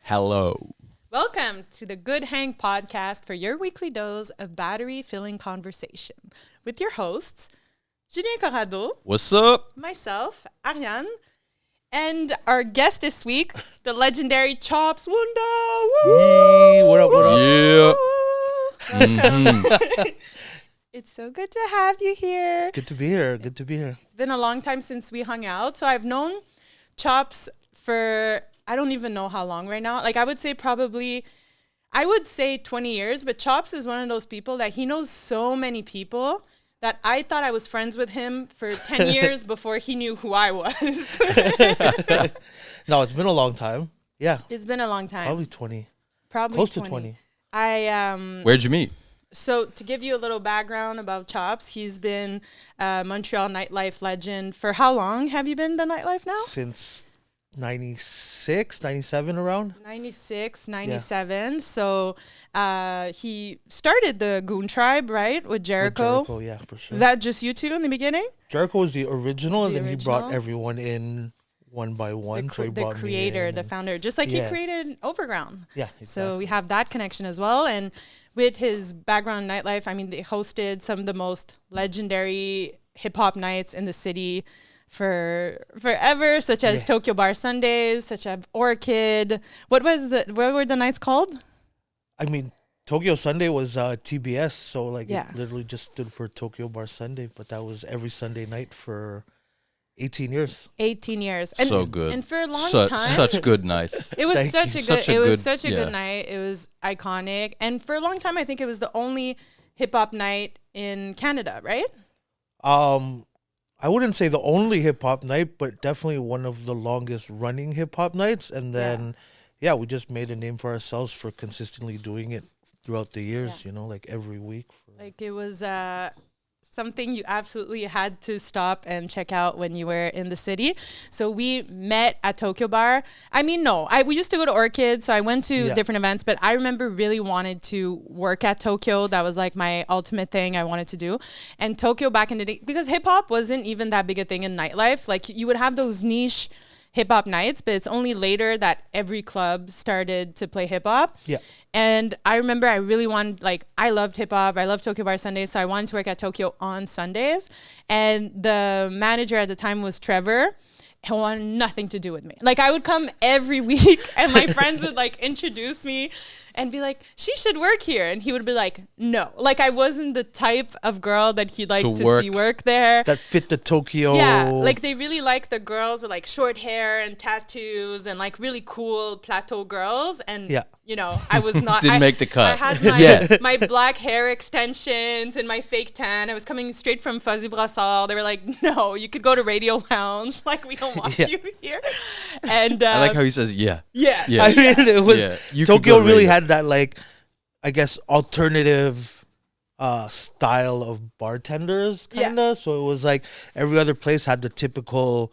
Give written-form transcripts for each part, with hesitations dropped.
Hello. Welcome to the Good Hang podcast for your weekly dose of battery-filling conversation with your hosts, Julien Corrado, What's up? myself, Ariane, and our guest this week, the legendary Chops Wunda. Yee, what up, what up? Yeah. Welcome. It's so good to have you here. Good to be here. Good to be here. It's been a long time since we hung out. So I've known Chops for, I don't even know how long right now. Like I would say 20 years, but Chops is one of those people that he knows so many people that I thought I was friends with him for 10 years before he knew who I was. No, it's been a long time. Yeah, It's been a long time. probably 20. Probably Close to 20. Where'd you meet? So to give you a little background about Chops, he's been a Montreal nightlife legend. For how long have you been to nightlife now? Since 96, 97 around. 96, 97. So he started the Goon Tribe, right? With With Jericho. Jericho, yeah, for sure. Was that just you two in the beginning? Jericho was the original, and The then he original? brought everyone in one by one. So he The brought me creator, in the and- founder, just like he Yeah. created Overground. Yeah, So exactly. we have that connection as well. And with his background in nightlife, I mean, they hosted some of the most legendary hip hop nights in the city for forever, such as Yeah. Tokyo Bar Sundays, such as Orchid. What were the nights called? I mean, Tokyo Sunday was TBS, so like Yeah. it literally just stood for Tokyo Bar Sunday, but that was every Sunday night for 18 years. 18 years. And, So good. And for a long time. Such good nights. It was Thank such you. a good. Such a It was good- such a yeah. good night. It was iconic, and for a long time, I think it was the only hip hop night in Canada, right? I wouldn't say the only hip hop night, but definitely one of the longest running hip hop nights. And then, yeah, we just made a name for ourselves for consistently doing it throughout the years. Yeah. You know, like every week. Like it was something you absolutely had to stop and check out when you were in the city. So we met at Tokyo Bar. I mean, no, we used to go to Orchid, so I went to Yeah. different events, but I remember really wanted to work at Tokyo. That was like my ultimate thing I wanted to do. And Tokyo back in the day, because hip hop wasn't even that big a thing in nightlife. Like you would have those niche hip hop nights, but it's only later that every club started to play hip hop. Yeah. And I remember I really wanted, like, I loved hip hop. I loved Tokyo Bar Sundays. So I wanted to work at Tokyo on Sundays. And the manager at the time was Trevor. He wanted nothing to do with me. Like, I would come every week and my friends would, like, introduce me and be like, she should work here. And he would be like, no. Like, I wasn't the type of girl that he'd like to work. see work there. That fit the Tokyo. Yeah, like they really like the girls with like short hair and tattoos and like really cool plateau girls. And Yeah. you know, I was not. Didn't I, make the cut. I had my, Yeah. my black hair extensions and my fake tan. I was coming straight from Fuzzy Brassard. They were like, no, you could go to Radio Lounge. Like we don't want Yeah. you here. And I like how he says, yeah. yeah, Yeah. I mean, it was Yeah. You could Tokyo go to really radio. had that, like, I guess, alternative style of bartenders, Yeah. kind of. So it was like every other place had the typical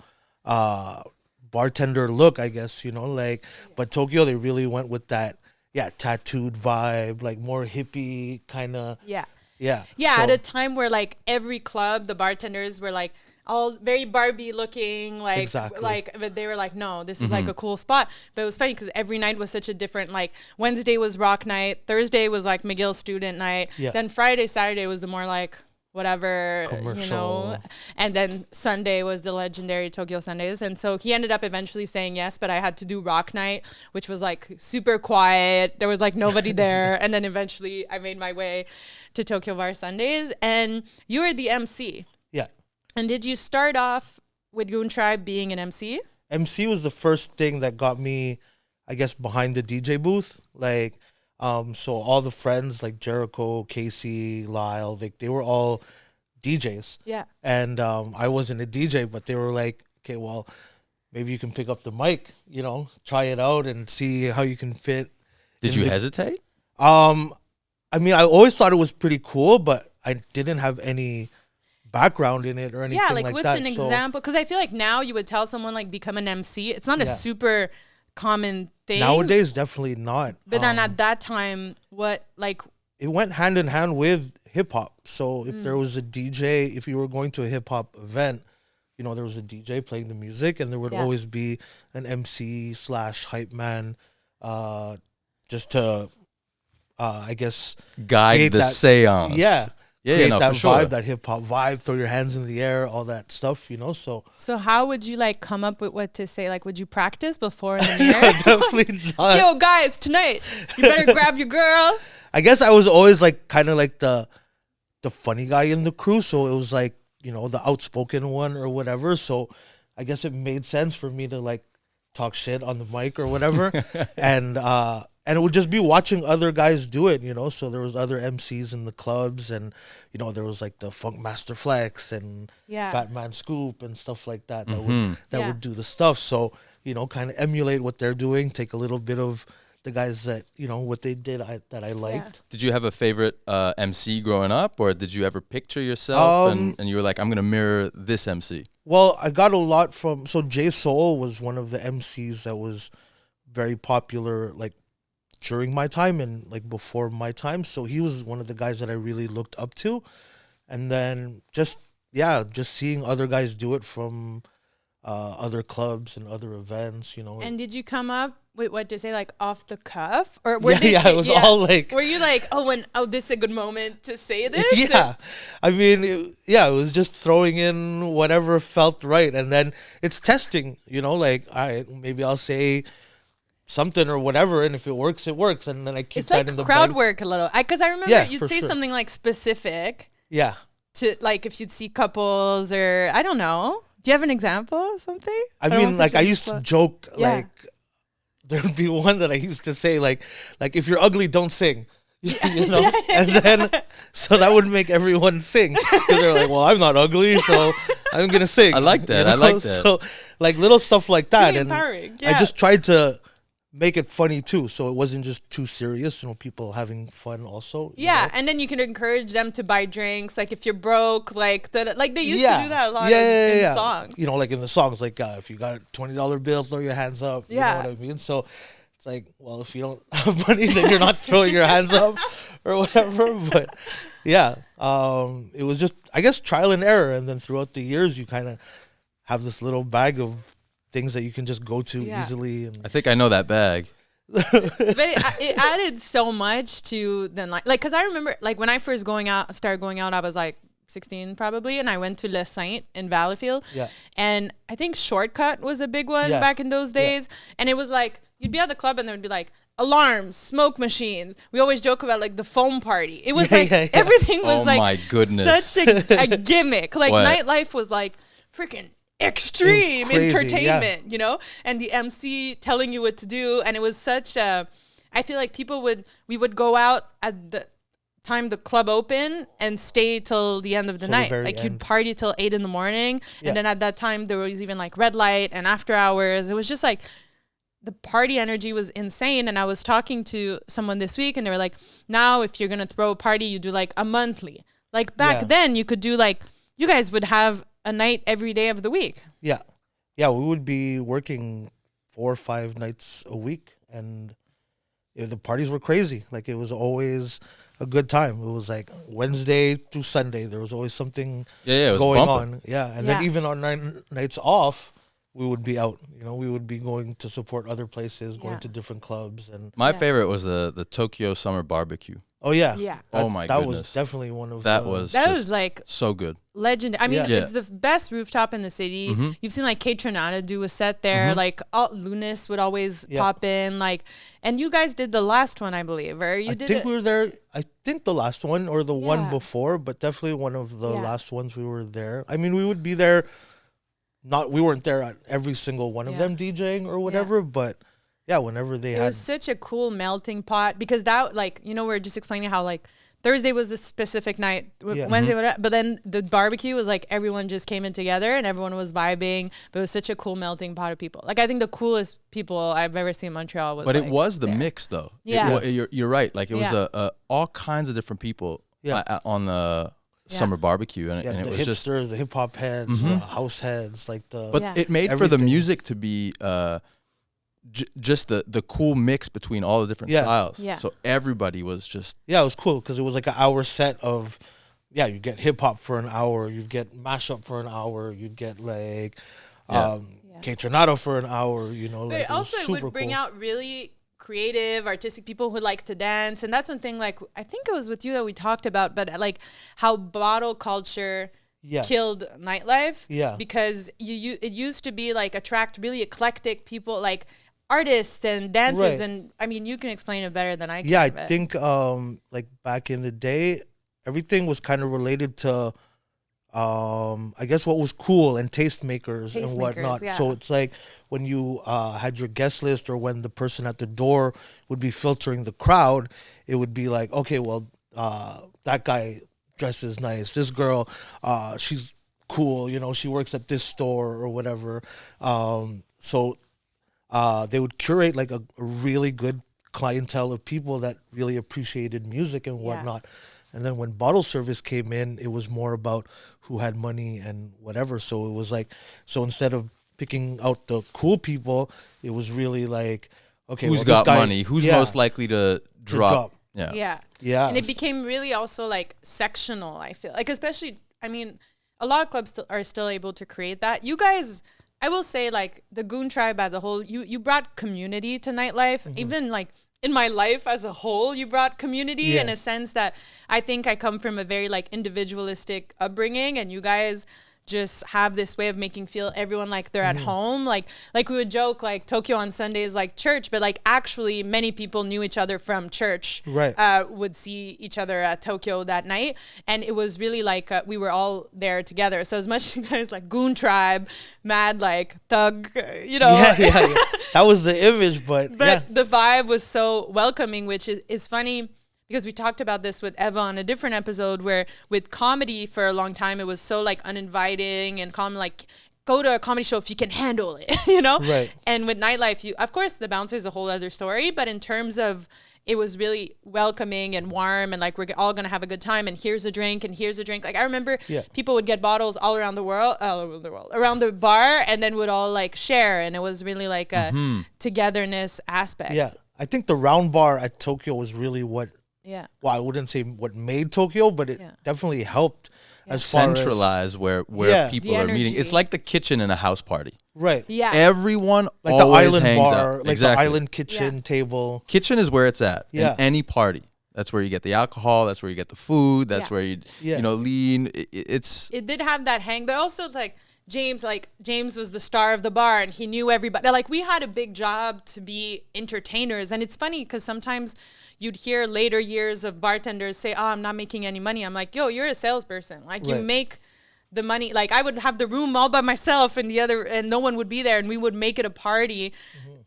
bartender look, I guess, you know, like, but Tokyo, they really went with that, yeah, tattooed vibe, like more hippie kind of, yeah. yeah. Yeah, So- at a time where like every club, the bartenders were like all very Barbie looking, like Exactly. like but they were like, no, this is like a cool spot. But it was funny because every night was such a different. Like Wednesday was rock night, Thursday was like McGill student night, Yeah. then Friday, Saturday was the more like whatever, you know, Commercial. and then Sunday was the legendary Tokyo Sundays. And so he ended up eventually saying yes, but I had to do rock night, which was like super quiet. There was like nobody there. And then eventually I made my way to Tokyo Bar Sundays. And you were the MC. yeah. And did you start off with Goon Tribe being an MC? MC was the first thing that got me, I guess, behind the DJ booth. Like, so all the friends like Jericho, Casey, Lyle, Vic, they were all DJs. Yeah. And I wasn't a DJ, but they were like, okay, well, maybe you can pick up the mic, you know, try it out and see how you can fit. Did in you the- hesitate? I mean, I always thought it was pretty cool, but I didn't have any background in it or anything Yeah, like like what's that. an So, example? Because I feel like now you would tell someone like become an MC. It's not a Yeah. super common thing. nowadays, definitely not. But then at that time, what like It went hand in hand with hip hop. So if Mm. there was a DJ, if you were going to a hip hop event, you know, there was a DJ playing the music, and there would Yeah. always be an MC / hype man just to, I guess, Guide create the that- seance. yeah, Yeah, create no, that for sure. vibe, that hip hop vibe. Throw your hands in the air, all that stuff, So So how would you like come up with what to say? Like, would you practice before in the mirror? definitely not. Yo, guys, tonight you better grab your girl. I guess I was always like kind of like the funny guy in the crew, so it was like the outspoken one or whatever. So I guess it made sense for me to like talk shit on the mic or whatever, and it would just be watching other guys do it, So there was other MCs in the clubs, and there was like the Funk Master Flex and Yeah. Fat Man Scoop and stuff like that Mhm. that Yeah. would do the stuff. So kind of emulate what they're doing, take a little bit of the guys that what they did that I liked. Did you have a favorite MC growing up, or did you ever picture yourself and you were like, I'm gonna mirror this MC? Well, I got a lot from J Soul was one of the MCs that was very popular like during my time and like before my time. So he was one of the guys that I really looked up to. And then just seeing other guys do it from other clubs and other events, And did you come up with what to say, like off the cuff, or it was all like, Were you like, this is a good moment to say this? yeah, I mean, it was just throwing in whatever felt right, and then it's testing, like, all right, maybe I'll say something or whatever, and if it works, it works, and then I keep It's that like in the crowd bank. work a little, because I remember Yeah, you'd for say sure. something like specific Yeah, to like if you'd see couples or I don't know. Do you have an example of something? I don't mean, know like if I you used to explore- joke, Yeah. like there would be one that I used to say, like if you're ugly, don't sing. And then so that would make everyone sing because they're like, well, I'm not ugly, so I'm gonna sing. I like that. I like that. So like little stuff like that, Really and empowering. I Yeah. just tried to make it funny too, so it wasn't just too serious. People having fun also. Yeah, and then you can encourage them to buy drinks. Like if you're broke, like they used to do that a lot in songs. Like in the songs, like if you got a $20 bill, throw your hands up. You Yeah. know what I mean? So it's like, well, if you don't have money, then you're not throwing your hands up or whatever. But yeah, it was just, I guess, trial and error. And then throughout the years, you kind of have this little bag of things that you can just go to Yeah. easily. And I think I know that bag. But it added so much to then like because I remember like when I first started going out, I was like 16 probably, and I went to Le Saint in Valleyfield. Yeah. And I think Shortcut was a big one Yeah. back in those days. And it was like you'd be at the club and there would be like alarms, smoke machines. We always joke about like the foam party. It was Yeah, like yeah, yeah. everything was Oh like my goodness. such a gimmick. Like What? nightlife was like freaking extreme crazy, entertainment, and the MC telling you what to do. And it was such a, I feel like we would go out at the time the club opened and stay till the end of the Till the night. very Like you'd end. party till 8 in the morning. Yeah. And then at that time there was even like red light and after hours. It was just like the party energy was insane. And I was talking to someone this week and they were like, now if you're going to throw a party, you do like a monthly. Like back Yeah. then you could do like, you guys would have a night every day of the week. yeah, we would be working 4 or 5 nights a week, and the parties were crazy. Like it was always a good time. It was like Wednesday through Sunday. There was always something Yeah, it was going bumping. on. Yeah, and Yeah. then even on nights off, we would be out. We would be going to support other places, going Yeah. to different clubs, and My Yeah. favorite was the Tokyo Summer Barbecue. oh yeah, Yeah. Oh my that goodness. was definitely one of That the, was That just was like so good. legend. I mean, Yeah. it's the best rooftop in the city. Mhm. You've seen like Kate Trinata do a set there. Mhm. Like Lunis would always Yeah. pop in. Like, and you guys did the last one, I believe, or you I did think it. we were there. I think the last one or the one Yeah. before, but definitely one of the Yeah. last ones we were there. I mean, we would be there. We weren't there at every single one of Yeah. them DJing or whatever, but yeah, whenever they It had, was such a cool melting pot because that, like, we were just explaining how like Thursday was a specific night, Yeah. Wednesday, whatever, but then the barbecue was like everyone just came in together and everyone was vibing. But it was such a cool melting pot of people. Like I think the coolest people I've ever seen in Montreal was. But like, it was the there. mix, though. Yeah. You're right. Like it was Yeah. all kinds of different people Yeah. on the Yeah. summer barbecue, and, yeah, and it the was just. hipsters, the hip hop heads, the house heads, like the. But Yeah. it made for the Everything. music to be just the cool mix between all the different Yeah. styles. Yeah. So everybody was just Yeah, it was cool because it was like an hour set of, you get hip hop for an hour, you'd get mashup for an hour, you'd get like, Yeah. Kate Trinata for an hour, But like, also it super would bring cool. out really creative, artistic people who like to dance. And that's one thing, like, I think it was with you that we talked about, but like how bottle culture killed nightlife. Yeah. Because it used to be like attract really eclectic people, like artists and dancers. Right. And I mean, you can explain it better than I can. Yeah, I think like back in the day, everything was kind of related to I guess what was cool and tastemakers and whatnot. Yeah. So it's like when you had your guest list, or when the person at the door would be filtering the crowd, it would be like, okay, well, that guy dresses nice. This girl, she's cool. You know, she works at this store or whatever. So they would curate like a really good clientele of people that really appreciated music and whatnot. And then when bottle service came in, it was more about who had money and whatever. So it was like, so instead of picking out the cool people, it was really like, okay, who's well, got this guy, money? Who's most likely to drop? Yeah. And it became really also like sectional, I feel like, especially, I mean, a lot of clubs are still able to create that. You guys, I will say, like, the Goon Tribe as a whole, you brought community to nightlife. Even like in my life as a whole, you brought community in a sense that I think I come from a very like individualistic upbringing, and you guys just have this way of making feel everyone like they're at home. Like we would joke like Tokyo on Sunday is like church, but like actually many people knew each other from church, right? Would see each other at Tokyo that night, and it was really like we were all there together. So as much as you guys like Goon Tribe, mad like thug, you know, yeah. That was the image, but the vibe was so welcoming, which is funny. Because we talked about this with Eva on a different episode, where with comedy for a long time, it was so like uninviting and like go to a comedy show if you can handle it, you know? Right. And with nightlife, of course, the bouncer is a whole other story. But in terms of, it was really welcoming and warm, and like we're all going to have a good time, and here's a drink and here's a drink. Like I remember people would get bottles all around the world, around the bar, and then would all like share. And it was really like a togetherness aspect. Yeah. I think the round bar at Tokyo was really what, yeah. well, I wouldn't say what made Tokyo, but it definitely helped as far centralize where people are meeting. It's like the kitchen in a house party. Right. Yeah. Everyone like the always island hangs bar, out. like Exactly. the island kitchen table. Kitchen is where it's at. Yeah. In any party. That's where you get the alcohol. That's where you get the food. That's where you lean. It did have that hang, but also it's like James was the star of the bar, and he knew everybody. Like we had a big job to be entertainers, and it's funny because sometimes you'd hear later years of bartenders say, "Oh, I'm not making any money." I'm like, "Yo, you're a salesperson. Like you make the money." Like I would have the room all by myself, and no one would be there, and we would make it a party,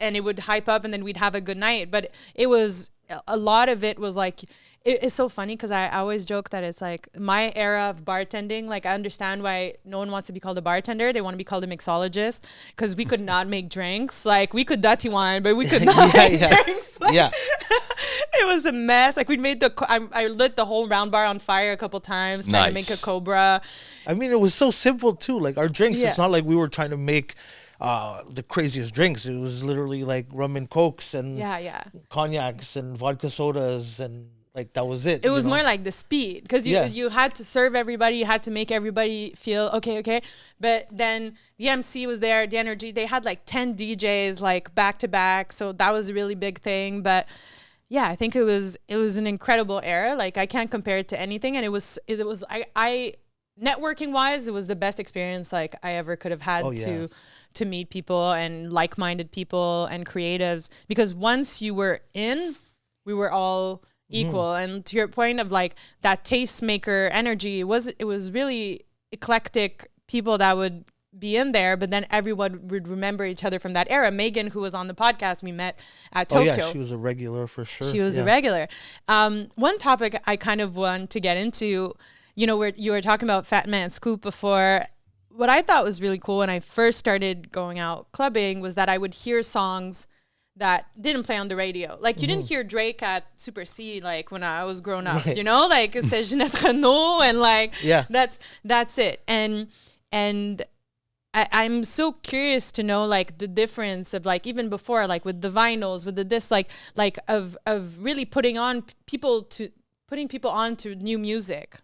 and it would hype up, and then we'd have a good night. But it was a lot of it was like. It's so funny because I always joke that it's like my era of bartending. Like I understand why no one wants to be called a bartender. They want to be called a mixologist because we could not make drinks. Like we could dirty wine, but we could not make drinks. Like, it was a mess. Like we made I lit the whole round bar on fire a couple times trying to make a Cobra. I mean, it was so simple too. Like our drinks, it's not like we were trying to make the craziest drinks. It was literally like rum and cokes and cognacs and vodka sodas, and like that was it. It was more like the speed because you had to serve everybody, you had to make everybody feel okay. But then the MC was there, the energy. They had like 10 DJs like back to back, so that was a really big thing. But yeah, I think it was an incredible era. Like I can't compare it to anything, and it was I networking wise, it was the best experience like I ever could have had to meet people and like-minded people and creatives, because once you were in, we were all equal. And to your point of like that tastemaker energy, it was really eclectic people that would be in there, but then everyone would remember each other from that era. Megan, who was on the podcast, we met at Tokyo. Oh yeah, she was a regular for sure. She was a regular. One topic I kind of want to get into, you know, where you were talking about Fat Man Scoop before. What I thought was really cool when I first started going out clubbing was that I would hear songs that didn't play on the radio. Like you didn't hear Drake at Super C like when I was growing up, you know, like c'était Jeanette Renault and like that's it. And I'm so curious to know like the difference of like even before, like with the vinyls, with the disc, like of really putting people on to new music.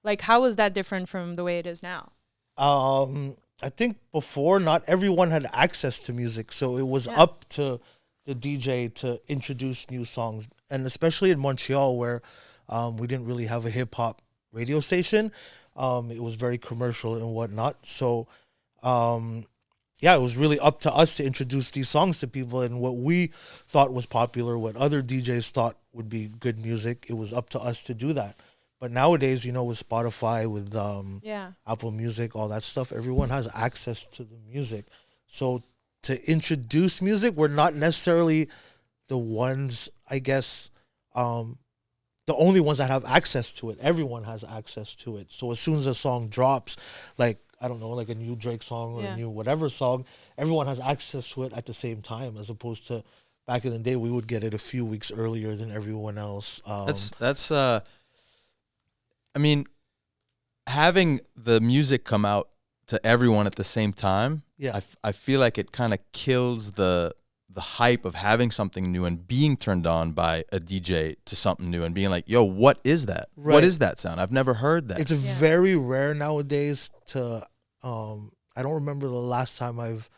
Like how was that different from the way it is now? I think before not everyone had access to music, so it was up to the DJ to introduce new songs, and especially in Montreal where we didn't really have a hip hop radio station. It was very commercial and whatnot. So, yeah, it was really up to us to introduce these songs to people, and what we thought was popular, what other DJs thought would be good music. It was up to us to do that. But nowadays, with Spotify, with Apple Music, all that stuff, everyone has access to the music. So to introduce music, we're not necessarily the ones, I guess, the only ones that have access to it. Everyone has access to it. So as soon as a song drops, like, I don't know, like a new Drake song or a new whatever song, everyone has access to it at the same time, as opposed to back in the day, we would get it a few weeks earlier than everyone else. I mean, having the music come out to everyone at the same time, I feel like it kind of kills the hype of having something new and being turned on by a DJ to something new and being like, yo, what is that? Right. What is that sound? I've never heard that. It's very rare nowadays to, I don't remember the last time I've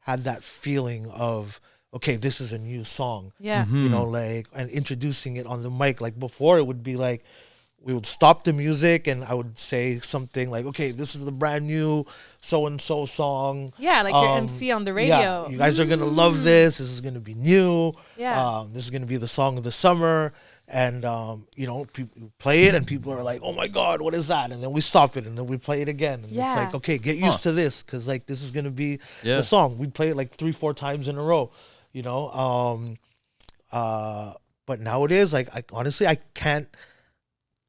had that feeling of, okay, this is a new song. Yeah. Mm-hmm. And introducing it on the mic. Like before, it would be like, we would stop the music and I would say something like, okay, this is the brand new so-and-so song. Yeah, like your MC on the radio. Yeah, you guys are going to love this. This is going to be new. Yeah. This is going to be the song of the summer. And, people play it and people are like, oh my God, what is that? And then we stop it and then we play it again. And it's like, okay, get used to this, because this is going to be the song. We play it like 3-4 times in a row, But nowadays, honestly, I can't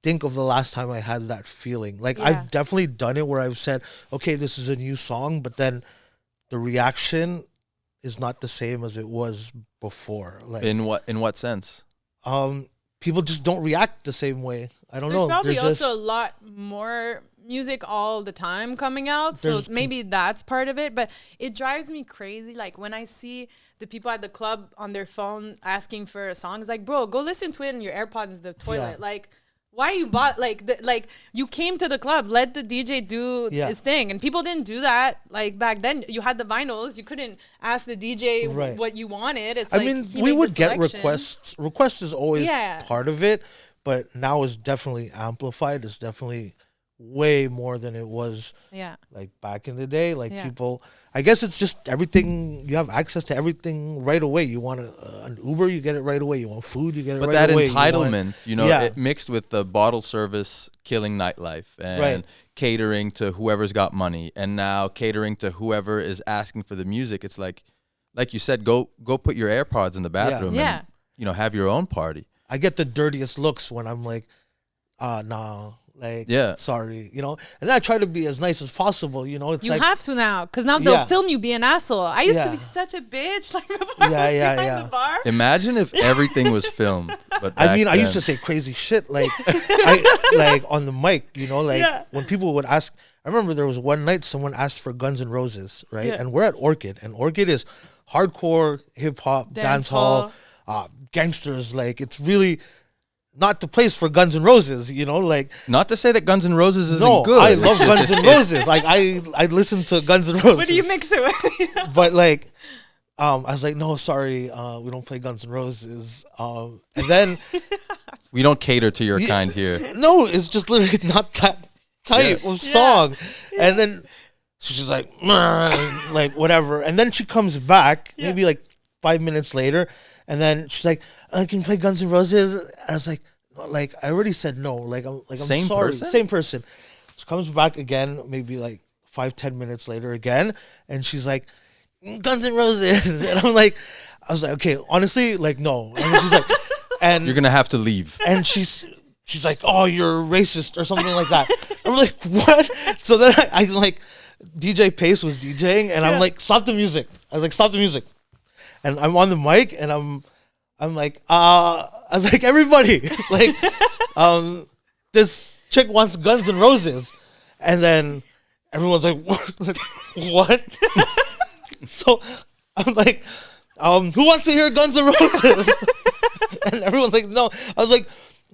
think of the last time I had that feeling. I've definitely done it where I've said, okay, this is a new song, but then the reaction is not the same as it was before. In what sense? People just don't react the same way. I don't know. There's probably also a lot more music all the time coming out, so maybe that's part of it. But it drives me crazy, like when I see the people at the club on their phone asking for a song. It's like, bro, go listen to it in your AirPods in the toilet. Why you bought you came to the club, let the DJ do his thing, and people didn't do that back then. You had the vinyls, you couldn't ask the DJ what you wanted. It's we would get requests. Requests is always part of it, but now it's definitely amplified. It's definitely way more than it was back in the day. People, I guess it's just everything, you have access to everything right away. You want an Uber, you get it right away. You want food, you get it right away. But that entitlement, it mixed with the bottle service killing nightlife and catering to whoever's got money, and now catering to whoever is asking for the music. It's like you said, go put your AirPods in the bathroom and have your own party. I get the dirtiest looks when I'm like, nah. Sorry, and then I try to be as nice as possible, It's you have to now, because now they'll film you be an asshole. I used to be such a bitch, behind the bar. Imagine if everything was filmed. But I used to say crazy shit, I on the mic, when people would ask. I remember there was one night someone asked for Guns N' Roses, right? Yeah. And we're at Orchid, and Orchid is hardcore hip hop, dance hall, gangsters. It's really not the place for Guns N' Roses, Not to say that Guns N' Roses isn't no, good. I love Guns N' Roses. I listen to Guns N' Roses. What do you mix it with? But I was like, no, sorry, we don't play Guns N' Roses. And then we don't cater to your kind here. No, it's just literally not that type of song. Yeah. And then she's like, whatever. And then she comes back, maybe 5 minutes later, and then she's like, can you play Guns N' Roses? And I was like, I already said no. I'm Same sorry. Person? Same person. She comes back again, maybe 5-10 minutes later again, and she's like, Guns N' Roses. And I was like, okay, honestly, no. And she's like, and you're gonna have to leave. And she's like, oh, you're racist or something like that. I'm like, what? So then I DJ Pace was DJing, and I'm like, stop the music. I was like, stop the music. And I'm on the mic, and I'm like, I was like, everybody, this chick wants Guns N' Roses. And then everyone's like, what? So I'm like, who wants to hear Guns N' Roses? And everyone's like, no. I was like,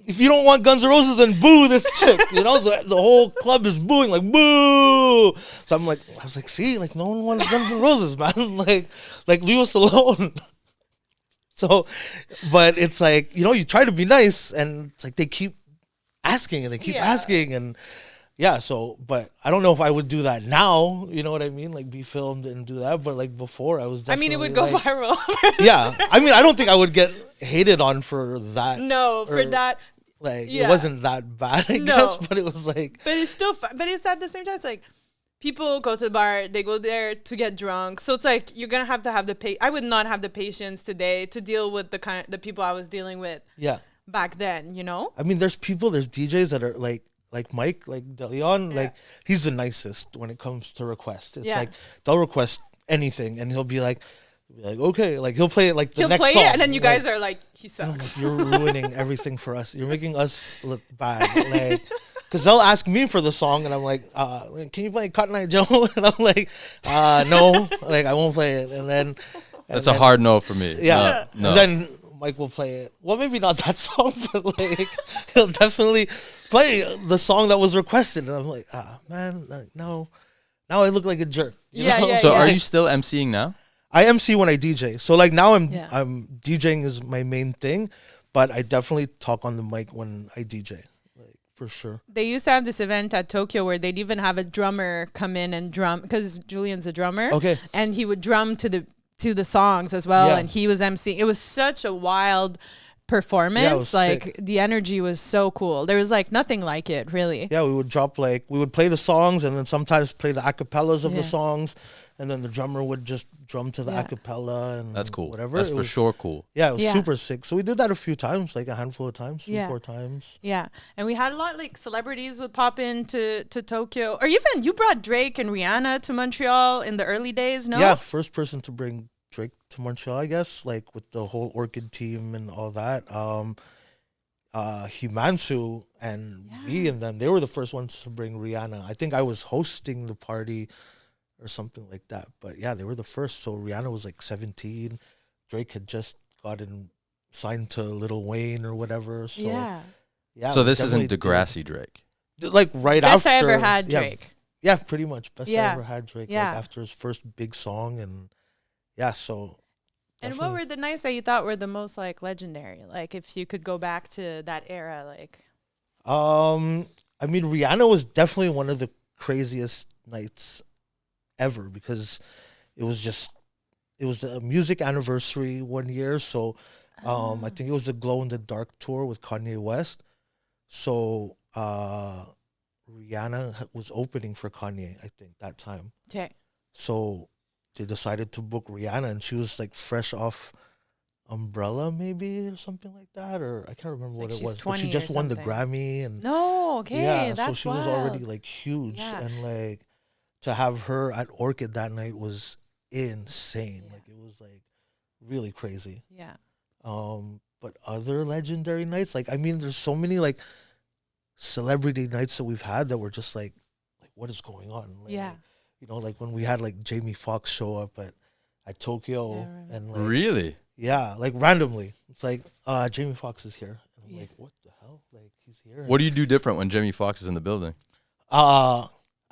if you don't want Guns N' Roses, then boo this chick. The whole club is booing, boo. So I was like, see, no one wants Guns N' Roses, man. Leave us alone. So, but it's like, you know, you try to be nice, and it's like they keep asking and they keep asking, and yeah. So, but I don't know if I would do that now. You know what I mean? Like be filmed and do that. But like before, I was definitely. I mean, it would go like, viral. Yeah, I mean, I don't think I would get hated on for that. No, for that. Like it wasn't that bad, I guess, but it was like. But it's still fun. But it's at the same time, it's like people go to the bar, they go there to get drunk. So it's like you're gonna have to have the I would not have the patience today to deal with the people I was dealing with. Yeah. Back then, you know. I mean, there's DJs that are like Mike, like DeLeon, like he's the nicest when it comes to requests. It's like they'll request anything, and he'll be like, okay, like he'll play it like the next song. He'll play it, and then you guys are like, he sucks. Like, you're ruining everything for us. You're making us look bad. Like, because they'll ask me for the song, and I'm like, can you play Cotton Eye Joe? And I'm like, no, like I won't play it. And then that's a hard no for me. Yeah. No. And then Mike will play it. Well, maybe not that song, but like he'll definitely play the song that was requested. And I'm like, man, no. Now I look like a jerk. You know? So are you still emceeing now? I MC when I DJ. So like now I'm DJing is my main thing, but I definitely talk on the mic when I DJ. Like for sure. They used to have this event at Tokyo where they'd even have a drummer come in and drum, because Julian's a drummer. Okay. And he would drum to the songs as well, and he was emceeing. It was such a wild performance. Like sick. The energy was so cool. There was like nothing like it, really. Yeah, we would play the songs, and then sometimes play the acapellas of the songs, and then the drummer would just drum to the acapella, and that's cool. Whatever. That's for sure cool. Yeah, it was super sick. So we did that a few times, like a handful of times, 3-4 times. Yeah, and we had a lot like celebrities would pop into Tokyo, or even you brought Drake and Rihanna to Montreal in the early days. No. Yeah, first person to bring Drake to Montreal, I guess, like with the whole Orchid team and all that. Himansu and me and them, they were the first ones to bring Rihanna. I think I was hosting the party or something like that. But yeah, they were the first. So Rihanna was like 17. Drake had just gotten signed to Lil Wayne or whatever. So yeah. So this isn't Degrassi Drake. Like right Best after. I ever had Drake. Yeah, pretty much. Best I ever had Drake. Like after his first big song, and yeah, so. And what were the nights that you thought were the most like legendary? Like if you could go back to that era, like. I mean, Rihanna was definitely one of the craziest nights ever, because it was the music anniversary one year. So, I think it was the Glow in the Dark tour with Kanye West. So, Rihanna was opening for Kanye, I think, that time. Okay. So they decided to book Rihanna, and she was like fresh off Umbrella maybe or something like that, or I can't remember what it was. But she just won the Grammy, and so she was already like huge, and like to have her at Orchid that night was insane. Like it was like really crazy. Yeah. But other legendary nights, like I mean, there's so many like celebrity nights that we've had that were just like what is going on? Like, you know, like when we had like Jamie Foxx show up at Tokyo, and like, really, like randomly, it's like Jamie Foxx is here, and I'm like, what the hell? Like he's here. What do you do different when Jamie Foxx is in the building? I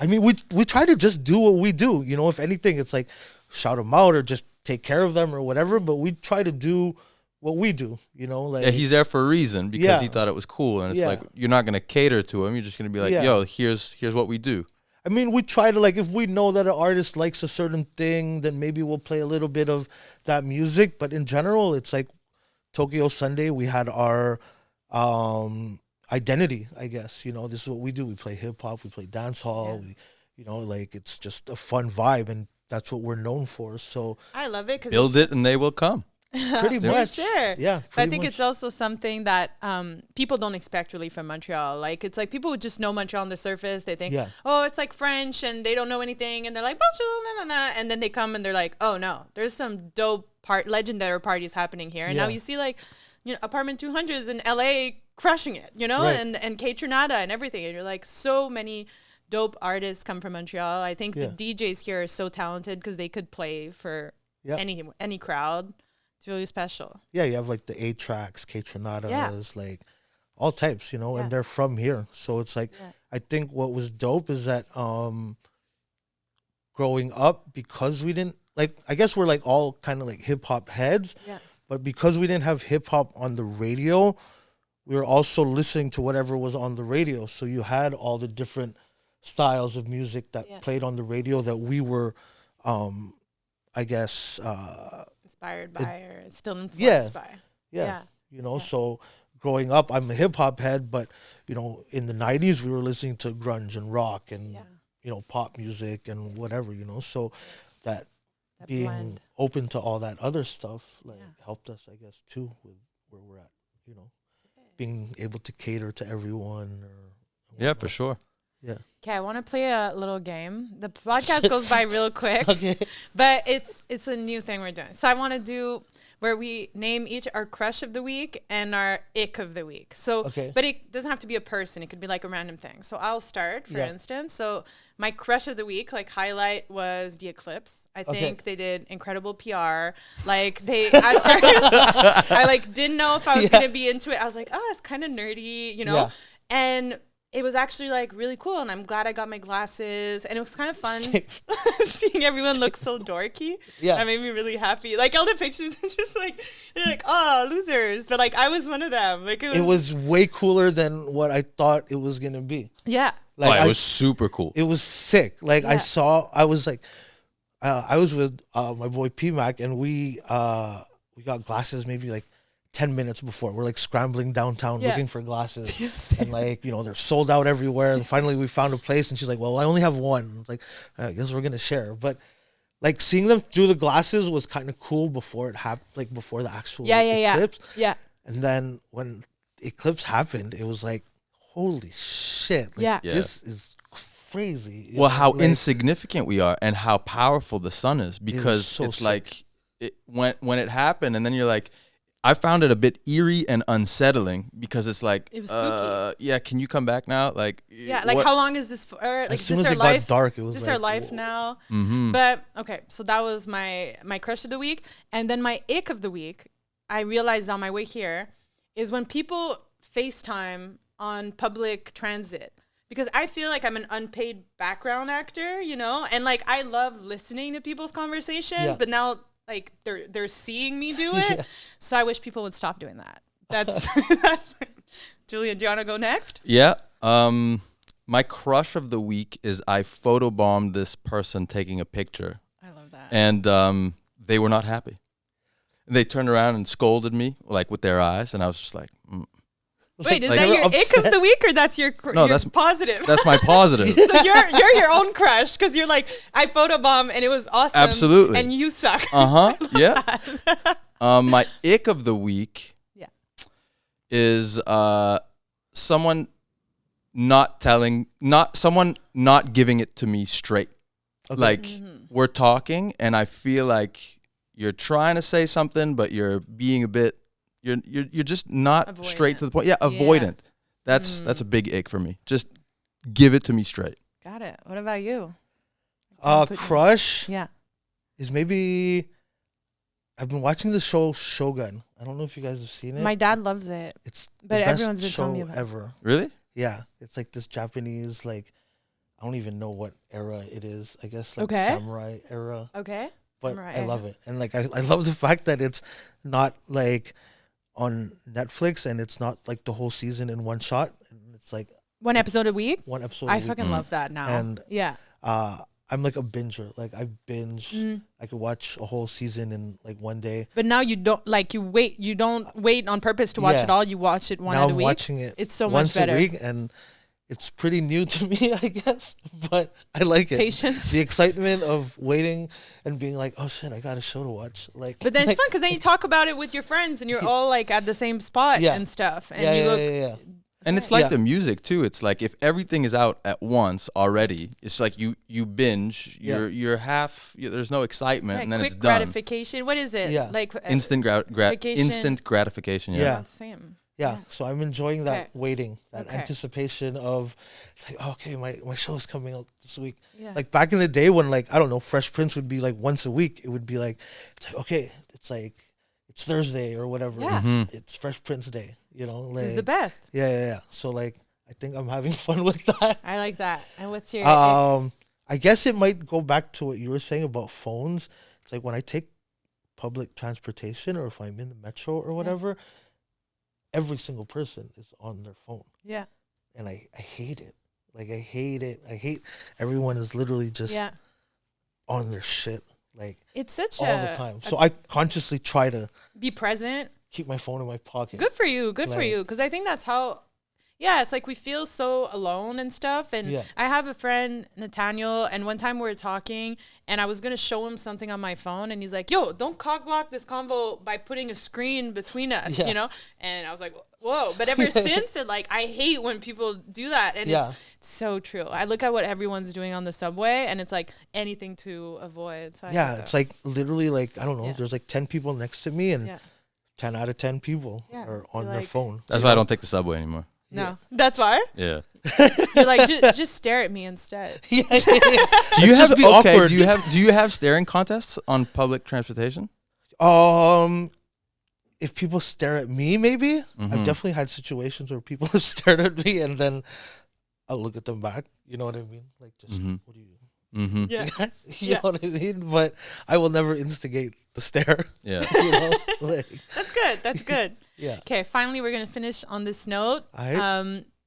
mean, we try to just do what we do. You know, if anything, it's like shout them out or just take care of them or whatever. But we try to do what we do. You know, like he's there for a reason, because he thought it was cool, and it's like you're not gonna cater to him. You're just gonna be like, yo, here's what we do. I mean, we try to, like, if we know that an artist likes a certain thing, then maybe we'll play a little bit of that music. But in general, it's like Tokyo Sunday, we had our identity, I guess. You know, this is what we do. We play hip hop, we play dance hall. We, you know, like it's just a fun vibe, and that's what we're known for. So I love it, because build it and they will come. Pretty much. Sure. Yeah. I think it's also something that people don't expect really from Montreal. Like it's like people would just know Montreal on the surface. They think, oh, it's like French, and they don't know anything, and they're like, bonjour, na, na, na. And then they come and they're like, oh no, there's some dope legendary parties happening here. And now you see like, you know, Apartment 200s in LA crushing it, you know, and Kate Trinata and everything. And you're like, so many dope artists come from Montreal. I think the DJs here are so talented because they could play for any crowd. It's really special. Yeah, you have like the 8-tracks, Kate Trinatas, like all types, you know, and they're from here. So it's like, I think what was dope is that growing up, because we didn't, like, I guess we're like all kind of like hip hop heads, but because we didn't have hip hop on the radio, we were also listening to whatever was on the radio. So you had all the different styles of music that played on the radio that we were, I guess, inspired by or still influenced by. Yeah. You know, so growing up, I'm a hip hop head, but, you know, in the 90s, we were listening to grunge and rock and, you know, pop music and whatever, you know. So that being blend. open to all that other stuff, like, helped us, I guess, too, with where we're at, you know, being able to cater to everyone. Yeah, for sure. Yeah. Okay, I want to play a little game. The podcast goes by real quick, Okay. but it's a new thing we're doing. So I want to do where we name each our crush of the week and our ick of the week. So, but it doesn't have to be a person. It could be like a random thing. So I'll start, for instance. So my crush of the week, like highlight, was the eclipse. I think they did incredible PR. Like they, at first, I like didn't know if I was gonna be into it. I was like, oh, it's kind of nerdy, you know, and it was actually like really cool, and I'm glad I got my glasses, and it was kind of fun seeing everyone look so dorky. Yeah, that made me really happy. Like all the pictures, just like they're like, oh, losers, but like I was one of them. Like it was way cooler than what I thought it was gonna be. Yeah, like it was super cool. It was sick. Like I was like, I was with my boy P Mac, and we got glasses maybe like 10 minutes before. We're like scrambling downtown looking for glasses. And like, you know, they're sold out everywhere. And finally we found a place, and she's like, well, I only have one. It's like, I guess we're going to share. But like seeing them through the glasses was kind of cool before it happened, like before the actual eclipse. Yeah. And then when eclipse happened, it was like, holy shit. Like, this is crazy. Well, how like, insignificant we are and how powerful the sun is, because it's sick. Like when it happened, and then you're like, I found it a bit eerie and unsettling, because it's like, it was spooky. Can you come back now? Like, like how long is this for? Like, as soon as it got dark, it was is this like, our life now? Mm-hmm. But okay, so that was my crush of the week, and then my ick of the week, I realized on my way here, is when people FaceTime on public transit. Because I feel like I'm an unpaid background actor, you know, and like I love listening to people's conversations, but now like they're seeing me do it. So I wish people would stop doing that. That's Julian, do you want to go next? Yeah. My crush of the week is I photobombed this person taking a picture. I love that. And they were not happy. They turned around and scolded me like with their eyes, and I was just like, Wait, is that your ick of the week, or that's your that's positive? That's my positive. So you're your own crush, because you're like, I photobomb and it was awesome. Absolutely. And you suck. Yeah. My ick of the week is someone not giving it to me straight. Okay. Like we're talking, and I feel like you're trying to say something, but you're being a bit. You're just not avoidant. Straight to the point. Yeah, avoidant. That's a big ick for me. Just give it to me straight. Got it. What about you? Crush. Yeah. Is maybe I've been watching the show Shogun. I don't know if you guys have seen it. My dad loves it. It's but the everyone's best been telling me show about ever. Really? Yeah. It's like this Japanese, like, I don't even know what era it is. I guess like samurai era. Okay. But samurai I love it. And like I love the fact that it's not like on Netflix, and it's not like the whole season in one shot. And it's like one episode a week. One episode. I fucking love that now. And I'm like a binger. Like I binge. I could watch a whole season in like one day. But now you don't like you wait. You don't wait on purpose to watch it all. You watch it one a week. Now I'm watching it. It's so once much better. A week, and it's pretty new to me, I guess. But I like it. Patience. The excitement of waiting and being like, oh shit, I got a show to watch. Like, but then it's fun because then you talk about it with your friends, and you're all like at the same spot and stuff. And you look. And it's like the music too. It's like if everything is out at once already, it's like you binge. You're half. There's no excitement, and then quick it's done. gratification. What is it? Yeah. Like instant gratification. Yeah. Same. Yeah, so I'm enjoying that waiting, that anticipation of, it's like, okay, my show is coming out this week. Yeah. Like back in the day when, like, I don't know, Fresh Prince would be like once a week. It would be like, okay, it's Thursday or whatever. Yeah. It's Fresh Prince Day, you know? Like, it's the best. Yeah. So like, I think I'm having fun with that. I like that. And what's your? I guess it might go back to what you were saying about phones. It's like when I take public transportation or if I'm in the metro or whatever, every single person is on their phone. Yeah. And I hate it. Like, I hate it. I hate everyone is literally just on their shit. Like, it's such all the time. So I consciously try to be present, keep my phone in my pocket. Good for you. Good for you. Because I think that's how, it's like we feel so alone and stuff. And I have a friend, Nathaniel, and one time we were talking and I was going to show him something on my phone and he's like, yo, don't cock block this convo by putting a screen between us, you know? And I was like, whoa. But ever since it, like, I hate when people do that. And it's so true. I look at what everyone's doing on the subway and it's like anything to avoid. So it's like literally like, I don't know, there's like 10 people next to me and 10 out of 10 people are on their phone. That's why I don't take the subway anymore. No, that's why. Yeah, you're like just stare at me instead. Do you have awkward? Do you have staring contests on public transportation? If people stare at me, maybe I've definitely had situations where people have stared at me and then I'll look at them back. You know what I mean? Like, just what do you? Yeah, you know what I mean. But I will never instigate the stare. Yeah, you know, like, that's good. That's good. Yeah. Okay, finally, we're gonna finish on this note.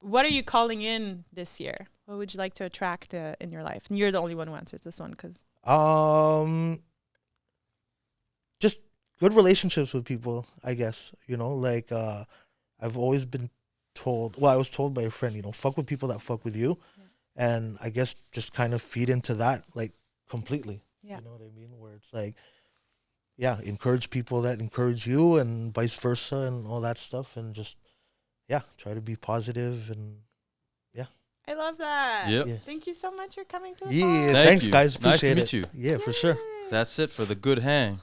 What are you calling in this year? What would you like to attract in your life? And you're the only one who answers this one, because just good relationships with people, I guess. You know, like I've always been told. Well, I was told by a friend, you know, fuck with people that fuck with you, and I guess just kind of feed into that, like, completely. Yeah. You know what I mean? Where it's like, encourage people that encourage you and vice versa and all that stuff. And just, try to be positive and, I love that. Yep. Yeah. Thank you so much for coming to the Yeah, pod. thanks, guys. Nice to Appreciate meet you. Yeah, for sure. That's it for the good hang.